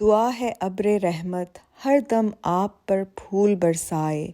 दुआ है अब्र रहमत हर दम आप पर फूल बरसाए,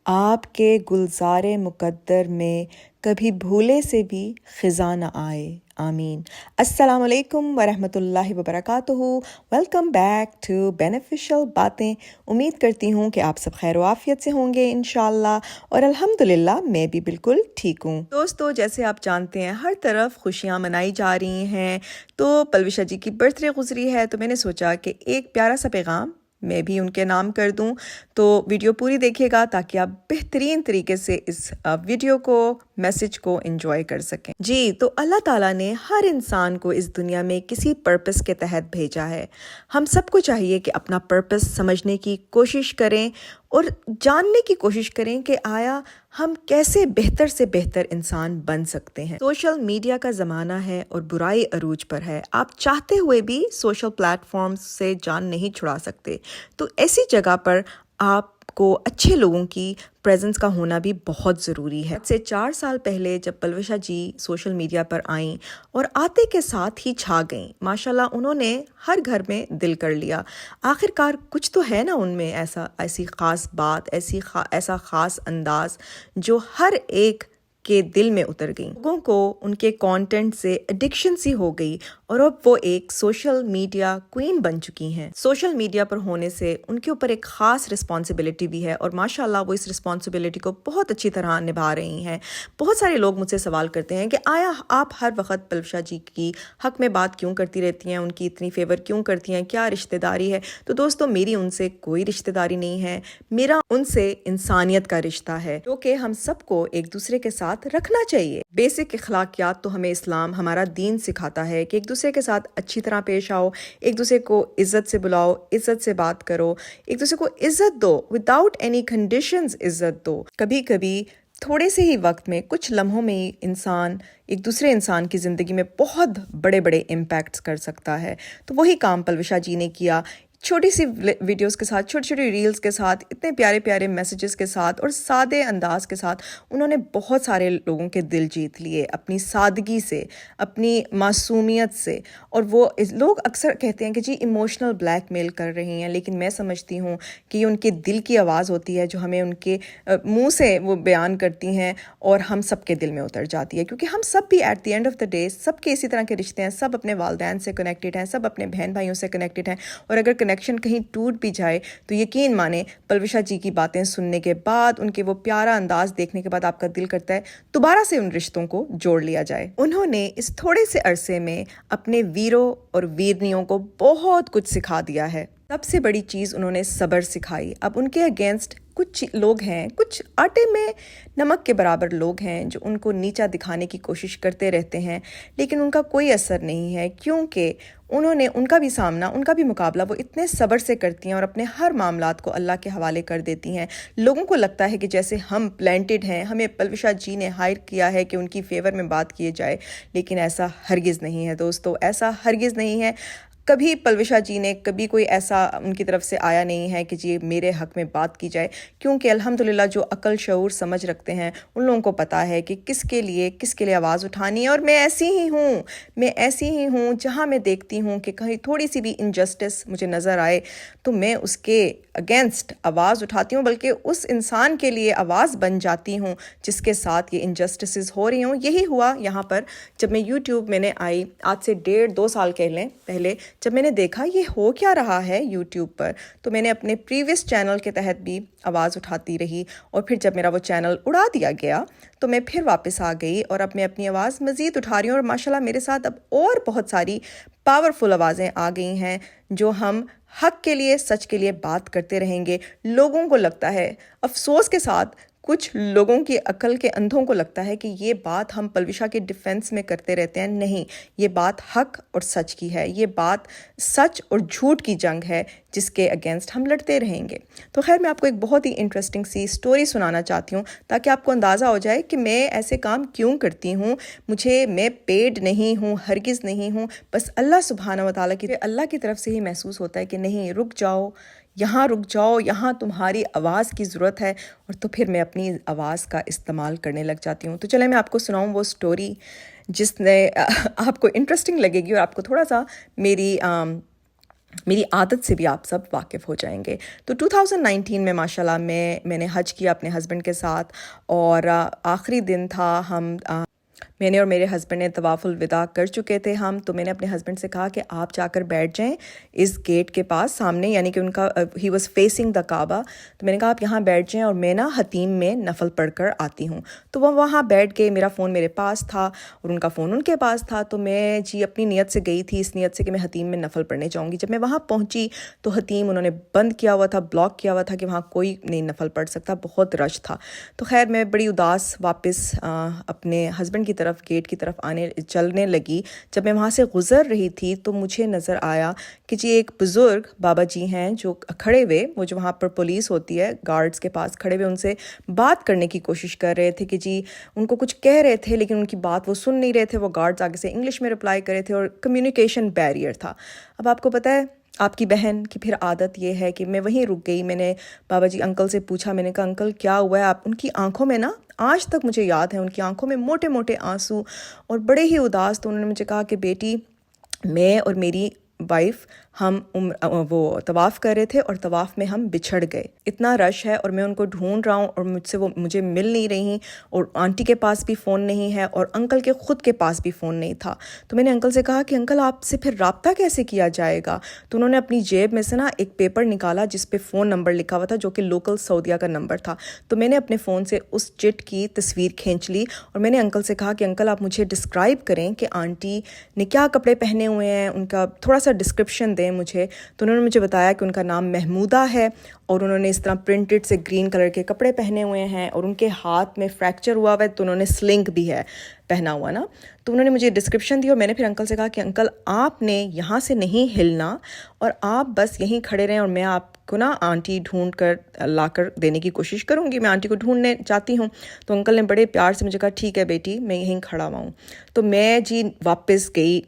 आपके गुलज़ारे मुक़द्दर में कभी भूले से भी ख़िज़ा न आए, आमीन। अस्सलाम वालेकुम वरहमतुल्लाहि वबरकातुहू। वेलकम बैक टू बेनिफिशियल बातें। उम्मीद करती हूँ कि आप सब खैर आफियत से होंगे इंशाअल्लाह, और अल्हम्दुलिल्लाह मैं भी बिल्कुल ठीक हूँ। दोस्तों, जैसे आप जानते हैं हर तरफ खुशियाँ मनाई जा रही हैं, तो पलविशा जी की बर्थडे गुजरी है, तो मैंने सोचा कि एक प्यारा सा पैगाम मैं भी उनके नाम कर दूं। तो वीडियो पूरी देखिएगा ताकि आप बेहतरीन तरीके से इस वीडियो को, मैसेज को एंजॉय कर सकें। जी, तो अल्लाह ताला ने हर इंसान को इस दुनिया में किसी पर्पस के तहत भेजा है। हम सबको चाहिए कि अपना पर्पस समझने की कोशिश करें और जानने की कोशिश करें कि आया हम कैसे बेहतर से बेहतर इंसान बन सकते हैं। सोशल मीडिया का ज़माना है और बुराई अरूज पर है। आप चाहते हुए भी सोशल प्लेटफॉर्म्स से जान नहीं छुड़ा सकते। तो ऐसी जगह पर आपको अच्छे लोगों की प्रेजेंस का होना भी बहुत ज़रूरी है। आज से 4 साल पहले जब पलविशा जी सोशल मीडिया पर आईं और आते के साथ ही छा गईं, माशाल्लाह उन्होंने हर घर में दिल कर लिया। आखिरकार कुछ तो है ना उनमें ऐसी ख़ास बात, ऐसा ख़ास अंदाज़ जो हर एक के दिल में उतर गई। लोगों को उनके कंटेंट से एडिक्शन सी हो गई और अब वो एक सोशल मीडिया क्वीन बन चुकी हैं। सोशल मीडिया पर होने से उनके ऊपर एक ख़ास रिस्पॉन्सिबिलिटी भी है और माशाल्लाह वो इस रिस्पॉन्सिबिलिटी को बहुत अच्छी तरह निभा रही हैं। बहुत सारे लोग मुझसे सवाल करते हैं कि आया आप हर वक्त पलविशा जी की हक में बात क्यों करती रहती हैं, उनकी इतनी फेवर क्यों करती हैं, क्या रिश्तेदारी है? तो दोस्तों, मेरी उनसे कोई रिश्तेदारी नहीं है। मेरा उनसे इंसानियत का रिश्ता है, जो कि हम सबको एक दूसरे के साथ रखना चाहिए। बेसिक अखलाकियात तो हमें इस्लाम, हमारा दीन सिखाता है कि एक दूसरे के साथ अच्छी तरह पेश आओ, एक दूसरे को इज्जत से बुलाओ, इज्जत से बात करो, एक दूसरे को इज्जत दो, विदाउट एनी कंडीशंस इज्जत दो। कभी कभी थोड़े से ही वक्त में, कुछ लम्हों में ही इंसान एक दूसरे इंसान की ज़िंदगी में बहुत बड़े बड़े इम्पैक्ट्स कर सकता है। तो वही काम पलविशा जी ने किया। छोटी सी वीडियोस के साथ, छोटी छोटी रील्स के साथ, इतने प्यारे प्यारे मैसेजेस के साथ और सादे अंदाज के साथ उन्होंने बहुत सारे लोगों के दिल जीत लिए अपनी सादगी से, अपनी मासूमियत से। और वो लोग अक्सर कहते हैं कि जी इमोशनल ब्लैकमेल कर रही हैं, लेकिन मैं समझती हूँ कि ये उनके दिल की आवाज़ होती है जो हमें उनके मुंह से वो बयान करती हैं और हम सब के दिल में उतर जाती है। क्योंकि हम सब भी at the end of the day सबके इसी तरह के रिश्ते हैं, सब अपने वालिदैन से कनेक्टेड हैं, सब अपने बहन भाइयों से कनेक्टेड हैं। और अगर कनेक्शन कहीं टूट भी जाए तो यकीन माने पलविशा जी की बातें सुनने के बाद, उनके वो प्यारा अंदाज देखने के बाद आपका दिल करता है दोबारा से उन रिश्तों को जोड़ लिया जाए। उन्होंने इस थोड़े से अरसे में अपने वीरों और वीरनियों को बहुत कुछ सिखा दिया है। सबसे बड़ी चीज़ उन्होंने सब्र सिखाई। अब उनके अगेंस्ट कुछ लोग हैं, कुछ आटे में नमक के बराबर लोग हैं जो उनको नीचा दिखाने की कोशिश करते रहते हैं, लेकिन उनका कोई असर नहीं है, क्योंकि उन्होंने उनका भी सामना, उनका भी मुकाबला वो इतने सब्र से करती हैं और अपने हर मामलात को अल्लाह के हवाले कर देती हैं। लोगों को लगता है कि जैसे हम प्लांटेड हैं, हमें पलविशा जी ने हायर किया है कि उनकी फेवर में बात किए जाए, लेकिन ऐसा हरगिज़ नहीं है दोस्तों, ऐसा हरगिज़ नहीं है। कभी पलविशा जी ने कभी कोई ऐसा उनकी तरफ से आया नहीं है कि जी मेरे हक में बात की जाए, क्योंकि अल्हम्दुलिल्लाह जो अकल शऊर समझ रखते हैं उन लोगों को पता है कि किसके लिए आवाज़ उठानी है। और मैं ऐसी ही हूँ जहाँ मैं देखती हूँ कि कहीं थोड़ी सी भी इनजस्टिस मुझे नज़र आए तो मैं उसके अगेंस्ट आवाज़ उठाती हूँ, बल्कि उस इंसान के लिए आवाज़ बन जाती हूँ जिसके साथ ये इनजस्टिस हो रही हूँ। यही हुआ यहाँ पर जब मैं यूट्यूब मैंने आई, आज से 1.5-2 साल कह लें पहले, जब मैंने देखा ये हो क्या रहा है यूट्यूब पर, तो मैंने अपने प्रीवियस चैनल के तहत भी आवाज़ उठाती रही। और फिर जब मेरा वो चैनल उड़ा दिया गया तो मैं फिर वापस आ गई और अब मैं अपनी आवाज़ मज़ीद उठा रही हूँ। और माशाल्लाह मेरे साथ अब और बहुत सारी पावरफुल आवाज़ें आ गई हैं जो हम हक के लिए, सच के लिए बात करते रहेंगे। लोगों को लगता है, अफसोस के साथ कुछ लोगों की अकल के अंधों को लगता है कि ये बात हम पलविशा के डिफेंस में करते रहते हैं। नहीं, ये बात हक और सच की है, ये बात सच और झूठ की जंग है जिसके अगेंस्ट हम लड़ते रहेंगे। तो खैर, मैं आपको एक बहुत ही इंटरेस्टिंग सी स्टोरी सुनाना चाहती हूँ ताकि आपको अंदाज़ा हो जाए कि मैं ऐसे काम क्यों करती हूँ। मैं पेड नहीं हूँ, हरगिज़ नहीं हूँ, बस अल्लाह सुब्हानहू व तआला की तरफ से ही महसूस होता है कि नहीं, रुक जाओ, यहाँ तुम्हारी आवाज़ की ज़रूरत है। और तो फिर मैं अपनी आवाज़ का इस्तेमाल करने लग जाती हूँ। तो चलें मैं आपको सुनाऊँ वो स्टोरी जिसने आपको इंटरेस्टिंग लगेगी और आपको थोड़ा सा मेरी میری عادت سے بھی آپ سب واقف ہو جائیں گے۔ تو 2019 میں ماشاءاللہ میں نے حج کیا اپنے ہسبینڈ کے ساتھ، اور آخری دن تھا، میں نے اور میرے ہسبینڈ نے طواف الوداع کر چکے تھے تو میں نے اپنے ہسبینڈ سے کہا کہ آپ جا کر بیٹھ جائیں اس گیٹ کے پاس سامنے، یعنی کہ ان کا ہی واز فیسنگ دا کعبہ، تو میں نے کہا آپ یہاں بیٹھ جائیں اور میں حتیم میں نفل پڑھ کر آتی ہوں۔ تو وہ وہاں بیٹھ گئے، میرا فون میرے پاس تھا اور ان کا فون ان کے پاس تھا، تو میں اپنی نیت سے گئی تھی، اس نیت سے کہ میں حتیم میں نفل پڑھنے جاؤں گی۔ جب میں وہاں پہنچی تو حتیم انہوں نے بند کیا ہوا تھا، بلاک کیا ہوا تھا کہ وہاں کوئی نہیں نفل پڑھ سکتا، بہت رش تھا۔ تو خیر میں بڑی اداس واپس اپنے ہسبینڈ کی طرف گیٹ کی طرف چلنے لگی۔ جب میں وہاں سے گزر رہی تھی تو مجھے نظر آیا کہ ایک بزرگ بابا جی ہیں جو کھڑے ہوئے، وہ جو وہاں پر پولیس ہوتی ہے گارڈز کے پاس کھڑے ہوئے ان سے بات کرنے کی کوشش کر رہے تھے کہ ان کو کچھ کہہ رہے تھے لیکن ان کی بات وہ سن نہیں رہے تھے۔ وہ گارڈز آگے سے انگلش میں رپلائی کر رہے تھے اور کمیونیکیشن بیریئر تھا۔ اب آپ کو پتہ ہے آپ کی بہن کی پھر عادت یہ ہے کہ میں وہیں رک گئی۔ میں نے بابا جی انکل سے پوچھا، میں نے کہا انکل کیا ہوا ہے؟ آپ ان کی آنکھوں میں آج تک مجھے یاد ہے، ان کی آنکھوں میں موٹے موٹے آنسو اور بڑے ہی اداس۔ تو انہوں نے مجھے کہا کہ بیٹی، میں اور میری وائف ہم وہ طواف کر رہے تھے اور طواف میں ہم بچھڑ گئے، اتنا رش ہے اور میں ان کو ڈھونڈ رہا ہوں اور مجھے مل نہیں رہی، اور آنٹی کے پاس بھی فون نہیں ہے اور انکل کے خود کے پاس بھی فون نہیں تھا۔ تو میں نے انکل سے کہا کہ انکل آپ سے پھر رابطہ کیسے کیا جائے گا؟ تو انہوں نے اپنی جیب میں سے ایک پیپر نکالا جس پہ فون نمبر لکھا ہوا تھا جو کہ لوکل سعودیہ کا نمبر تھا۔ تو میں نے اپنے فون سے اس چٹ کی تصویر کھینچ لی اور میں نے انکل سے کہا کہ انکل آپ مجھے ڈسکرائب کریں کہ آنٹی نے کیا کپڑے پہنے ہوئے ہیں، ان کا تھوڑا سا ڈسکرپشن دیں مجھے۔ تو انہوں نے مجھے بتایا کہ ان کا نام محمودہ ہے اور انہوں نے اس طرح پرنٹڈ سے گرین کلر کے کپڑے پہنے ہوئے ہیں اور ان کے ہاتھ میں فریکچر ہوا ہے، تو انہوں نے سلنگ بھی ہے پہنا ہوا تو انہوں نے مجھے ڈسکرپشن دی اور میں نے پھر انکل سے کہا کہ انکل آپ نے یہاں سے نہیں ہلنا اور آپ بس یہیں کھڑے رہیں اور میں آپ کو آنٹی ڈھونڈ کر لا کر دینے کی کوشش کروں گی، میں آنٹی کو ڈھونڈنے چاہتی ہوں۔ تو انکل نے بڑے پیار سے مجھے کہا ٹھیک ہے بیٹی، میں یہیں کھڑا ہوا ہوں۔ تو میں واپس گئی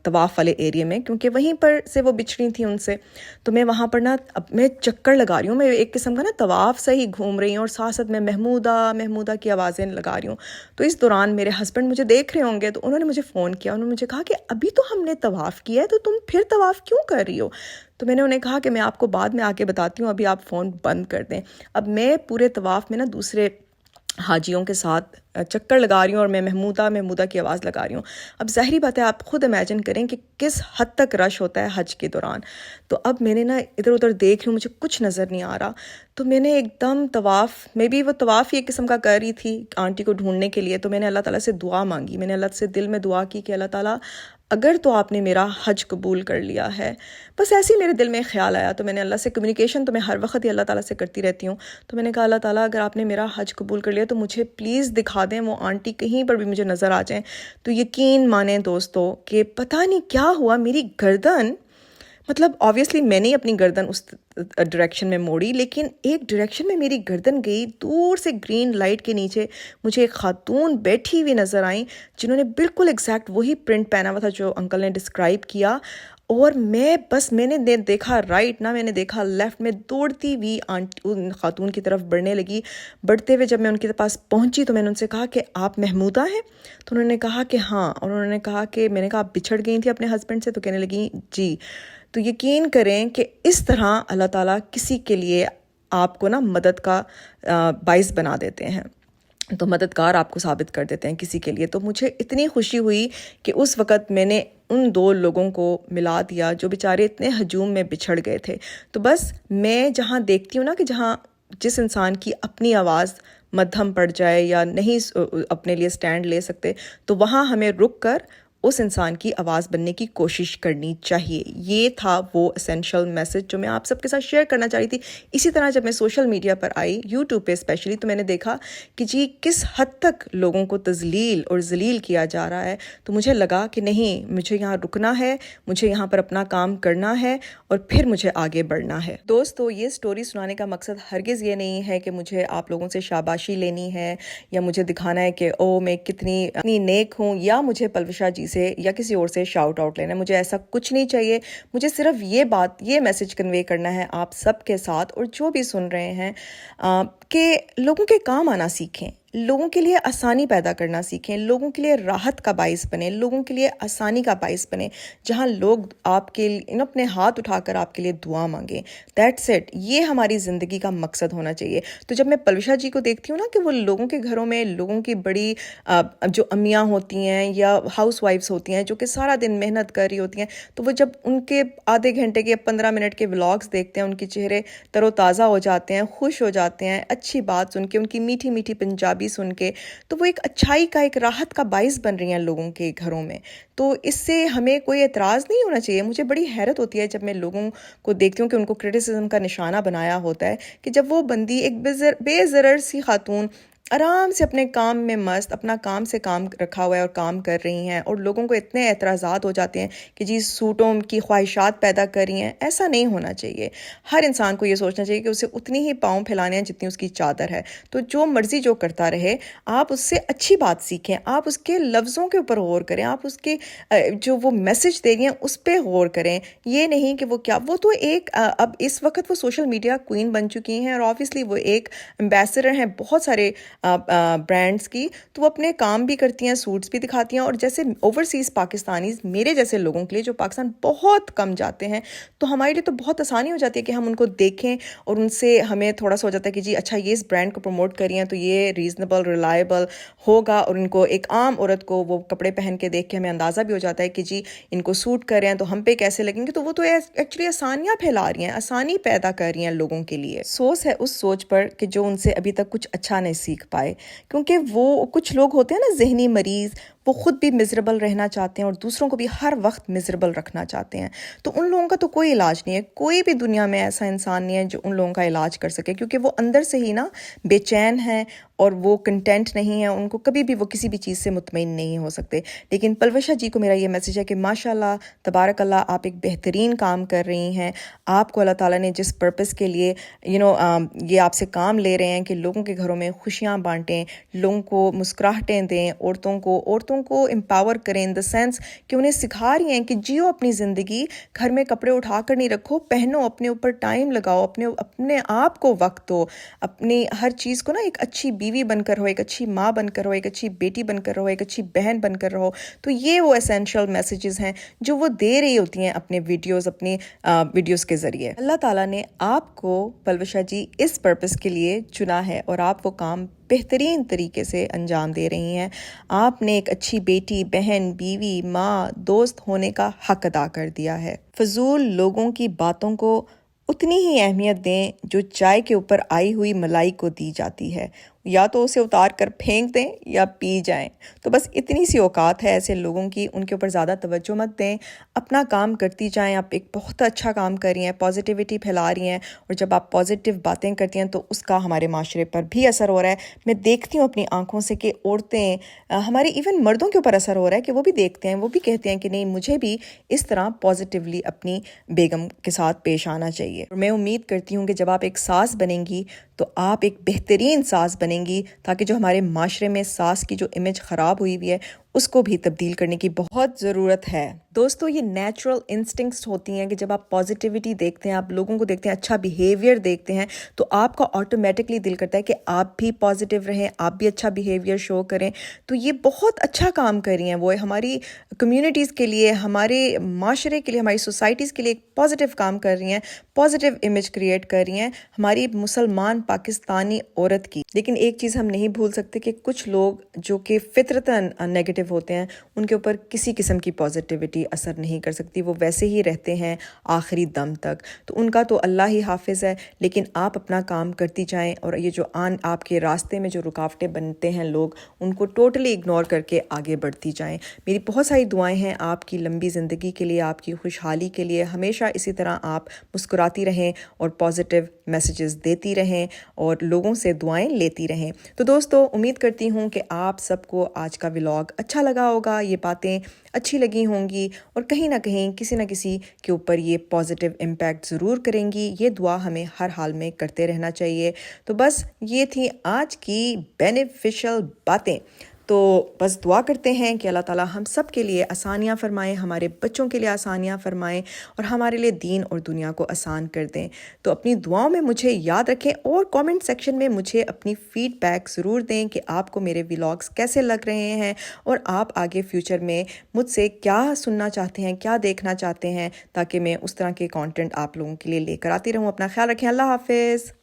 طواف والے ایریے میں، کیونکہ وہیں پر سے وہ بچھڑی تھیں ان سے۔ تو میں وہاں پر اب میں چکر لگا رہی ہوں، میں ایک قسم کا طواف سے ہی گھوم رہی ہوں اور ساتھ ساتھ میں محمودہ محمودہ کی آوازیں لگا رہی ہوں۔ تو اس دوران میرے ہسبینڈ مجھے دیکھ رہے ہوں گے، تو انہوں نے مجھے فون کیا، انہوں نے مجھے کہا کہ ابھی تو ہم نے طواف کیا ہے تو تم پھر طواف کیوں کر رہی ہو؟ تو میں نے انہیں کہا کہ میں آپ کو بعد میں آ کے بتاتی ہوں، ابھی آپ فون بند کر دیں۔ اب میں پورے طواف میں دوسرے حاجیوں کے ساتھ چکر لگا رہی ہوں اور میں محمودہ محمودہ کی آواز لگا رہی ہوں۔ اب ظاہری بات ہے، آپ خود امیجن کریں کہ کس حد تک رش ہوتا ہے حج کے دوران۔ تو اب میں نے ادھر ادھر دیکھ رہی ہوں، مجھے کچھ نظر نہیں آ رہا۔ تو میں نے ایک دم طواف میں بھی وہ طواف ہی ایک قسم کا کر رہی تھی آنٹی کو ڈھونڈنے کے لیے، تو میں نے اللہ تعالیٰ سے دعا مانگی، میں نے اللہ سے دل میں دعا کی کہ اللہ تعالیٰ اگر تو آپ نے میرا حج قبول کر لیا ہے، بس ایسے ہی میرے دل میں خیال آیا۔ تو میں نے اللہ سے کمیونیکیشن تو میں ہر وقت ہی اللہ تعالیٰ سے کرتی رہتی ہوں، تو میں نے کہا اللہ تعالیٰ اگر آپ نے میرا حج قبول کر لیا تو مجھے پلیز دکھا دیں وہ آنٹی، کہیں پر بھی مجھے نظر آ جائیں۔ تو یقین مانیں دوستو کہ پتہ نہیں کیا ہوا، میری گردن، مطلب آبویسلی میں نے اپنی گردن اس ڈائریکشن میں موڑی، لیکن ایک ڈائریکشن میں میری گردن گئی، دور سے گرین لائٹ کے نیچے مجھے ایک خاتون بیٹھی ہوئی نظر آئیں جنہوں نے بالکل ایگزیکٹ وہی پرنٹ پہنا ہوا تھا جو انکل نے ڈسکرائب کیا۔ اور میں نے دیکھا رائٹ میں نے دیکھا لیفٹ، میں دوڑتی ہوئی ان خاتون کی طرف بڑھنے لگی۔ بڑھتے ہوئے جب میں ان کے پاس پہنچی تو میں نے ان سے کہا کہ آپ محمودہ ہیں؟ تو انہوں نے کہا کہ ہاں، اور انہوں نے کہا کہ میں نے کہا آپ بچھڑ گئی تھی اپنے ہسبینڈ سے؟ تو کہنے لگی جی۔ تو یقین کریں کہ اس طرح اللہ تعالیٰ کسی کے لیے آپ کو مدد کا باعث بنا دیتے ہیں، تو مددگار آپ کو ثابت کر دیتے ہیں کسی کے لیے۔ تو مجھے اتنی خوشی ہوئی کہ اس وقت میں نے ان دو لوگوں کو ملا دیا جو بیچارے اتنے ہجوم میں بچھڑ گئے تھے۔ تو بس میں جہاں دیکھتی ہوں کہ جس انسان کی اپنی آواز مدھم پڑ جائے یا نہیں اپنے لیے سٹینڈ لے سکتے، تو وہاں ہمیں رک کر اس انسان کی آواز بننے کی کوشش کرنی چاہیے۔ یہ تھا وہ اسینشل میسج جو میں آپ سب کے ساتھ شیئر کرنا چاہ رہی تھی۔ اسی طرح جب میں سوشل میڈیا پر آئی، یوٹیوب پہ اسپیشلی، تو میں نے دیکھا کہ کس حد تک لوگوں کو تذلیل اور ذلیل کیا جا رہا ہے۔ تو مجھے لگا کہ نہیں، مجھے یہاں رکنا ہے، مجھے یہاں پر اپنا کام کرنا ہے اور پھر مجھے آگے بڑھنا ہے۔ دوستو، یہ سٹوری سنانے کا مقصد ہرگز یہ نہیں ہے کہ مجھے آپ لوگوں سے شاباشی لینی ہے یا مجھے دکھانا ہے کہ میں کتنی نیک ہوں، یا مجھے پلوشا جی سے یا کسی اور سے شاؤٹ آؤٹ لینا ہے۔ مجھے ایسا کچھ نہیں چاہیے۔ مجھے صرف یہ میسج کنوے کرنا ہے آپ سب کے ساتھ اور جو بھی سن رہے ہیں کہ لوگوں کے کام آنا سیکھیں۔ लोगों के लिए आसानी पैदा करना सीखें, लोगों के लिए राहत का बाइस बने, लोगों के लिए आसानी का बाइस बने, जहाँ लोग आपके अपने हाथ उठाकर आपके लिए दुआ मांगें। दैट्स इट, ये हमारी ज़िंदगी का मकसद होना चाहिए। तो जब मैं पलविशा जी को देखती हूँ ना कि वो लोगों के घरों में लोगों की बड़ी जो अम्मियाँ होती हैं या हाउस वाइफ्स होती हैं जो कि सारा दिन मेहनत कर रही होती हैं, तो वो जब उनके आधे घंटे के 15 मिनट के व्लॉग्स देखते हैं, उनके चेहरे तरोताज़ा हो जाते हैं, खुश हो जाते हैं, अच्छी बात सुन के, उनकी मीठी मीठी पंजाबी सुन के, तो वो एक अच्छाई का, एक राहत का बाइस बन रही हैं लोगों के घरों में। तो इससे हमें कोई एतराज़ नहीं होना चाहिए। मुझे बड़ी हैरत होती है जब मैं लोगों को देखती हूँ कि उनको क्रिटिसिज्म का निशाना बनाया होता है, कि जब वो बंदी एक बेज़रर सी खातून आराम से अपने काम में मस्त, अपना काम से काम रखा हुआ है और काम कर रही हैं, और लोगों को इतने एतराज़ात हो जाते हैं कि जी सूटों की ख्वाहिशात पैदा कर रही हैं। ऐसा नहीं होना चाहिए। हर इंसान को ये सोचना चाहिए कि उसे उतनी ही पाँव फैलाने हैं जितनी उसकी चादर है। तो जो मर्ज़ी जो करता रहे, आप उससे अच्छी बात सीखें, आप उसके लफ्ज़ों के ऊपर गौर करें, आप उसके जो वो मैसेज दे रही हैं उस पर गौर करें। ये नहीं कि वो क्या, वो तो एक अब इस वक्त वो सोशल मीडिया क्वीन बन चुकी हैं, और ऑब्वियसली वो एक एम्बेसडर हैं बहुत सारे ब्रांड्स की। तो वो अपने काम भी करती हैं, सूट्स भी दिखाती हैं। और जैसे ओवरसीज़ पाकिस्तानीज़, मेरे जैसे लोगों के लिए जो पाकिस्तान बहुत कम जाते हैं, तो हमारे लिए तो बहुत आसानी हो जाती है कि हम उनको देखें और उनसे हमें थोड़ा सा हो जाता है कि जी अच्छा ये इस ब्रांड को प्रमोट कर रही हैं तो ये रीज़नेबल, रिलायबल होगा। और इनको एक आम औरत को वो कपड़े पहन के देख के हमें अंदाज़ा भी हो जाता है कि जी इनको सूट कर रहे हैं तो हम पे कैसे लगेंगे। तो वो तो एक्चुअली आसानियाँ फैला रही हैं, आसानी पैदा कर रही हैं लोगों के लिए। सोच है उस सोच पर कि जो उनसे अभी तक कुछ अच्छा नहीं सीख पाए, क्योंकि वो कुछ लोग होते हैं ना ज़हनी मरीज़, वो ख़ुद भी मिज़रेबल रहना चाहते हैं और दूसरों को भी हर वक्त मिज़रेबल रखना चाहते हैं। तो उन लोगों का तो कोई इलाज नहीं है। कोई भी दुनिया में ऐसा इंसान नहीं है जो उन लोगों का इलाज कर सके, क्योंकि वो अंदर से ही ना बेचैन हैं और वो कंटेंट नहीं है। उनको कभी भी वो किसी भी चीज़ से मुतमईन नहीं हो सकते। लेकिन पलविशा जी को मेरा ये मैसेज है कि माशाल्लाह तबारक अल्लाह, आप एक बेहतरीन काम कर रही हैं। आपको अल्लाह ताला ने जिस पर्पस के लिए ये आपसे काम ले रहे हैं कि लोगों के घरों में खुशियाँ बांटें, लोगों को मुस्कुराहटें दें, औरतों को एम्पावर करें, इन द सेंस कि उन्हें सिखा रही हैं कि जियो अपनी ज़िंदगी, घर में कपड़े उठा कर नहीं रखो, पहनो, अपने ऊपर टाइम लगाओ, अपने आप को वक्त दो, अपनी हर चीज़ को ना एक अच्छी बीवी बनकर रहो, एक अच्छी माँ बनकर रहो, एक अच्छी बेटी बनकर रहो, एक अच्छी बहन बनकर रहो। तो ये वो एसेंशियल मैसेजेस हैं जो वो दे रही होती हैं अपने वीडियोस के ज़रिए। अल्लाह ताला ने आपको पलविशा जी इस पर्पस के लिए चुना है और आप वो काम बेहतरीन तरीके से अंजाम दे रही हैं। आपने एक अच्छी बेटी, बहन, बीवी, माँ, दोस्त होने का हक अदा कर दिया है। फजूल लोगों की बातों को उतनी ही अहमियत दें जो चाय के ऊपर आई हुई मलाई को दी जाती है। या तो उसे उतार कर फेंक दें या पी जाएं। तो बस इतनी सी औकात है ऐसे लोगों की, उनके ऊपर ज़्यादा तवज्जो मत दें, अपना काम करती जाएं। आप एक बहुत अच्छा काम कर रही हैं, पॉजिटिविटी फैला रही हैं, और जब आप पॉजिटिव बातें करती हैं तो उसका हमारे माशरे पर भी असर हो रहा है। मैं देखती हूँ अपनी आंखों से कि औरतें, हमारे इवन मर्दों के ऊपर असर हो रहा है कि वो भी देखते हैं, वो भी कहते हैं कि नहीं, मुझे भी इस तरह पॉजिटिवली अपनी बेगम के साथ पेश आना चाहिए। और मैं उम्मीद करती हूँ कि जब आप एक सास बनेंगी तो आप एक बेहतरीन सास बनेंगी, ताकि जो हमारे माशरे में सास की जो इमेज ख़राब हुई हुई है उसको भी तब्दील करने की बहुत ज़रूरत है। दोस्तों, ये नेचुरल इंस्टिंक्ट्स होती हैं कि जब आप पॉजिटिविटी देखते हैं, आप लोगों को देखते हैं, अच्छा बिहेवियर देखते हैं, तो आपका ऑटोमेटिकली दिल करता है कि आप भी पॉजिटिव रहें, आप भी अच्छा बिहेवियर शो करें। तो ये बहुत अच्छा काम कर रही हैं वो, हमारी कम्युनिटीज़ के लिए, हमारे माशरे के लिए, हमारी सोसाइटीज़ के लिए एक पॉजिटिव काम कर रही हैं, पॉजिटिव इमेज क्रिएट कर रही हैं हमारी मुसलमान पाकिस्तानी औरत की। लेकिन एक चीज़ हम नहीं भूल सकते कि कुछ लोग जो कि फितरतन नेगेटिव होते हैं, उनके ऊपर किसी किस्म की पॉजिटिविटी असर नहीं कर सकती, वो वैसे ही रहते हैं आखिरी दम तक। तो उनका तो अल्लाह ही हाफिज़ है। लेकिन आप अपना काम करती जाएं, और ये जो आपके रास्ते में जो रुकावटें बनते हैं लोग, उनको टोटली इग्नोर करके आगे बढ़ती जाएं। मेरी बहुत सारी दुआएं हैं आपकी लंबी ज़िंदगी के लिए, आपकी खुशहाली के लिए। हमेशा इसी तरह आप मुस्कुराती रहें और पॉजिटिव मैसेजेस देती रहें और लोगों से दुआएं लेती रहें। तो दोस्तों, उम्मीद करती हूँ कि आप सबको आज का व्लॉग अच्छा लगा होगा, ये बातें अच्छी लगी होंगी, और कहीं ना कहीं किसी ना किसी के ऊपर ये पॉजिटिव इम्पैक्ट ज़रूर करेंगी। ये दुआ हमें हर हाल में करते रहना चाहिए। तो बस ये थी आज की बेनिफिशियल बातें। تو بس دعا کرتے ہیں کہ اللہ تعالیٰ ہم سب کے لیے آسانیاں فرمائیں، ہمارے بچوں کے لیے آسانیاں فرمائیں اور ہمارے لیے دین اور دنیا کو آسان کر دیں۔ تو اپنی دعاؤں میں مجھے یاد رکھیں اور کامنٹ سیکشن میں مجھے اپنی فیڈ بیک ضرور دیں کہ آپ کو میرے ولاگس کیسے لگ رہے ہیں اور آپ آگے فیوچر میں مجھ سے کیا سننا چاہتے ہیں، کیا دیکھنا چاہتے ہیں، تاکہ میں اس طرح کے کانٹینٹ آپ لوگوں کے لیے لے کر آتی رہوں۔ اپنا خیال رکھیں، اللہ حافظ۔